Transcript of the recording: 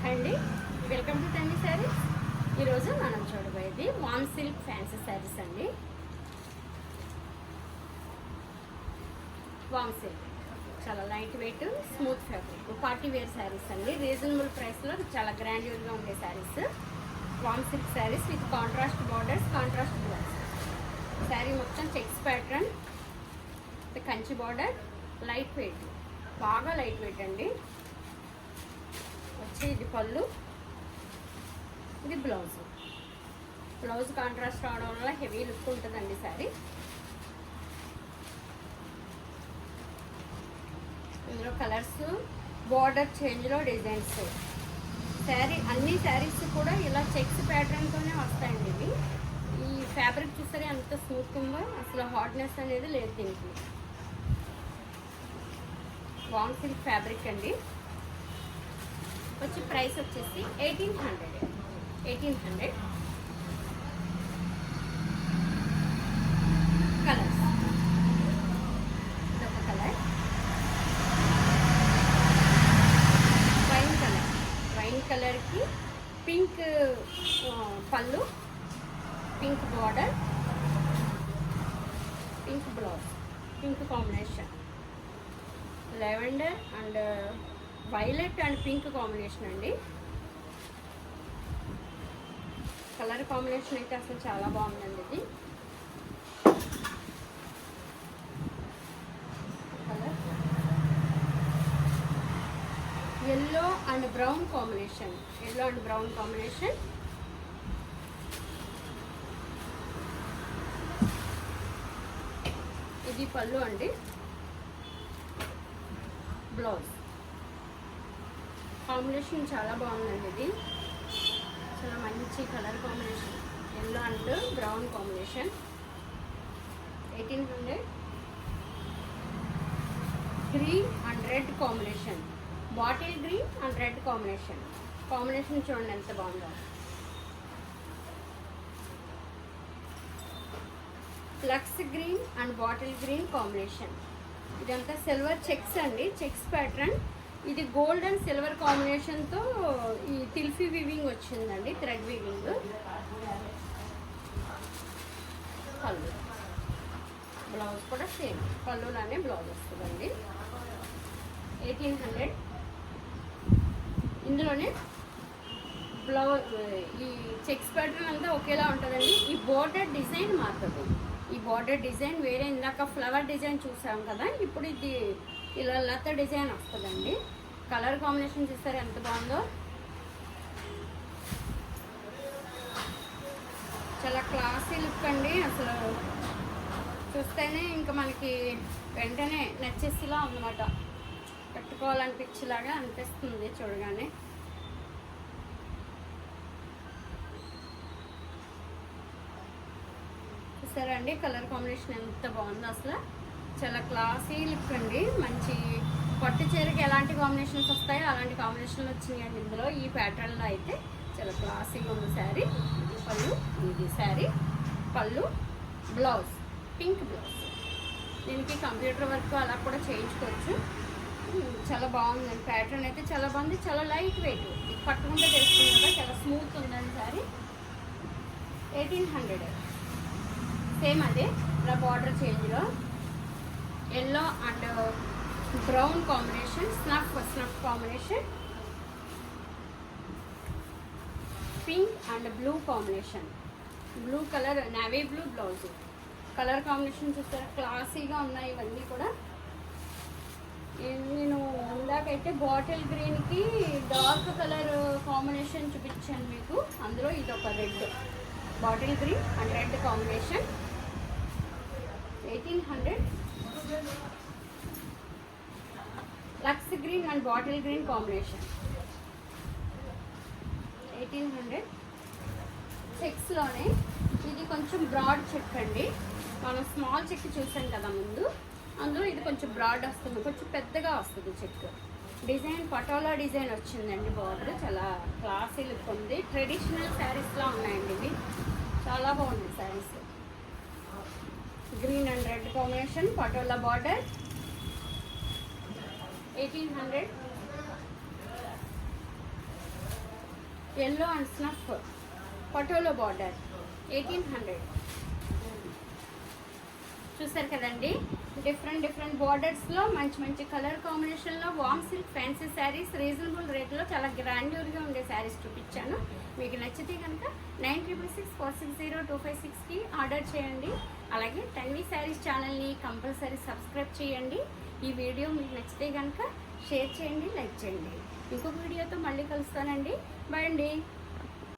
అండి, welcome to టన్నీ saris. ఈరోజు మనం చూడబోయేది వామ్ సిల్క్ ఫ్యాన్సీ శారీస్ అండి. వామ్ సిల్క్ చాలా light weight, smooth fabric, party wear sarees అండి. రీజనబుల్ ప్రైస్లో చాలా గ్రాండ్యూర్గా ఉండే శారీస్. వామ్ silk sarees with contrast borders, contrast blouse. Saree మొత్తం checks pattern, Kanchi border, light weight, బాగా లైట్ వెయిట్ అండి. వచ్చి ఇది పళ్ళు, ఇది బ్లౌజ్. బ్లౌజ్ కాంట్రాస్ట్ రావడం వల్ల హెవీ లుక్ ఉంటుందండి శారీ. ఇందులో కలర్స్, బార్డర్ చేంజ్లో డిజైన్స్. శారీ అన్ని శారీస్ కూడా ఇలా చెక్స్ ప్యాటర్న్తోనే వస్తాయండి. ఇవి ఈ ఫ్యాబ్రిక్ చూస్తే అంత స్మూత్ ఉందో, అసలు హార్డ్నెస్ అనేది లేదు దీనికి. వామ్ సిల్క్ ఫ్యాబ్రిక్ అండి. వచ్చి ప్రైస్ వచ్చేసి 1800. కలర్స్, ఇదొక కలర్, వైన్ కలర్కి పింక్ పళ్ళు, pink border, pink blouse, pink combination, lavender and violet and pink combination అండి. కలర్ కాంబినేషన్ అయితే అసలు చాలా బాగుందండి. ఇది colour yellow and brown combination, yellow and brown combination. ఇది పళ్ళు అండి, బ్లౌజ్. కాంబినేషన్ చాలా బాగుందండి. ఇది చాలా మంచి colour combination, yellow and brown combination. 1800. Green and red combination, bottle green and red combination. Combination చూడండి ఎంత బాగుందో. లక్స్ green and bottle green combination. ఇదంతా సిల్వర్ చెక్స్ అండి, చెక్స్ ప్యాటర్న్. ఇది గోల్డ్ అండ్ సిల్వర్ కాంబినేషన్తో ఈ తిల్ఫీ వీవింగ్ వచ్చిందండి, థ్రెడ్ వీవింగ్. పళ్ళు, బ్లౌజ్ కూడా సేమ్ పళ్ళులానే బ్లౌజ్ వస్తుందండి. 1800. ఇందులోనే బ్లౌజ్, ఈ చెక్స్ ప్యాటర్న్ అంతా ఒకేలా ఉంటుందండి. ఈ బోర్డర్ డిజైన్ మారుతుంది. ఈ బార్డర్ డిజైన్ వేరే, ఇందాక ఫ్లవర్ డిజైన్ చూసాం కదా, ఇప్పుడు ఇది ఇలా లత డిజైన్ వస్తుందండి. కలర్ కాంబినేషన్ చూస్తారు ఎంత బాగుందో. చాలా క్లాసీ లుక్ అండి. అసలు చూస్తేనే ఇంకా మనకి వెంటనే నచ్చేసిలా ఉందన్నమాట, కట్టుకోవాలనిపించేలాగా అనిపిస్తుంది చూడగానే. చూసారా అండి కలర్ కాంబినేషన్ ఎంత బాగుందో. అసలు చాలా క్లాసీ లుక్ అండి. మంచి పట్టు చీరకి ఎలాంటి కాంబినేషన్స్ వస్తాయో అలాంటి కాంబినేషన్లు వచ్చినాయండి ఇందులో. ఈ ప్యాటర్న్లో అయితే చాలా క్లాసీగా ఉంది శారీ. పళ్ళు, ఇది శారీ పళ్ళు, బ్లౌజ్ పింక్ బ్లౌజ్. దీనికి కంప్యూటర్ వర్క్ అలా కూడా చేయించుకోవచ్చు. చాలా బాగుందండి. ప్యాటర్న్ అయితే చాలా బాగుంది, చాలా లైట్ వెయిట్. ఇది పట్టుకుంటే తెలుస్తుంది కదా, చాలా స్మూత్ ఉందండి శారీ. 1800. సేమ్ అదే ఇలా బార్డర్ చేంజ్లో yellow and brown combination, snuff combination, pink and blue combination, blue colour navy blue blouse. Colour combination చూస్తారా క్లాసీగా ఉన్నాయి ఇవన్నీ కూడా. నేను ఇందాకైతే బాటిల్ గ్రీన్కి డార్క్ కలర్ కాంబినేషన్ చూపించాను మీకు. అందులో ఇది ఒక red, bottle green and red combination. 1800. లక్స్ green and bottle green combination. 1800. చెక్స్లోనే ఇది కొంచెం బ్రాడ్ చెక్ అండి. మనం స్మాల్ చెక్ చూసాం కదా ముందు, అందులో ఇది కొంచెం బ్రాడ్ వస్తుంది, కొంచెం పెద్దగా వస్తుంది చెక్. డిజైన్ పటోలా డిజైన్ వచ్చిందండి. బార్డర్ చాలా క్లాసీ లుక్ ఉంది. ట్రెడిషనల్ శారీస్లా ఉన్నాయండి ఇవి. చాలా బాగుంది sarees. Green and red combination, Patola border. 1800. Yellow and snuff Patola border 1800. చూసారు కదండి, డిఫరెంట్ బార్డర్స్లో మంచి కలర్ కాంబినేషన్లో వామ్ సిల్క్ ఫ్యాన్సీ శారీస్ రీజనబుల్ రేట్లో చాలా గ్రాండ్యూర్గా ఉండే శారీస్ చూపించాను. మీకు నచ్చితే కనుక 9664602556కి ఆర్డర్ చేయండి. అలాగే టన్వీ శారీస్ ఛానల్ని కంపల్సరీ సబ్స్క్రైబ్ చేయండి. ఈ వీడియో మీకు నచ్చితే కనుక షేర్ చేయండి, లైక్ చేయండి. ఇంకొక వీడియోతో మళ్ళీ కలుస్తానండి. బాయ్ అండి.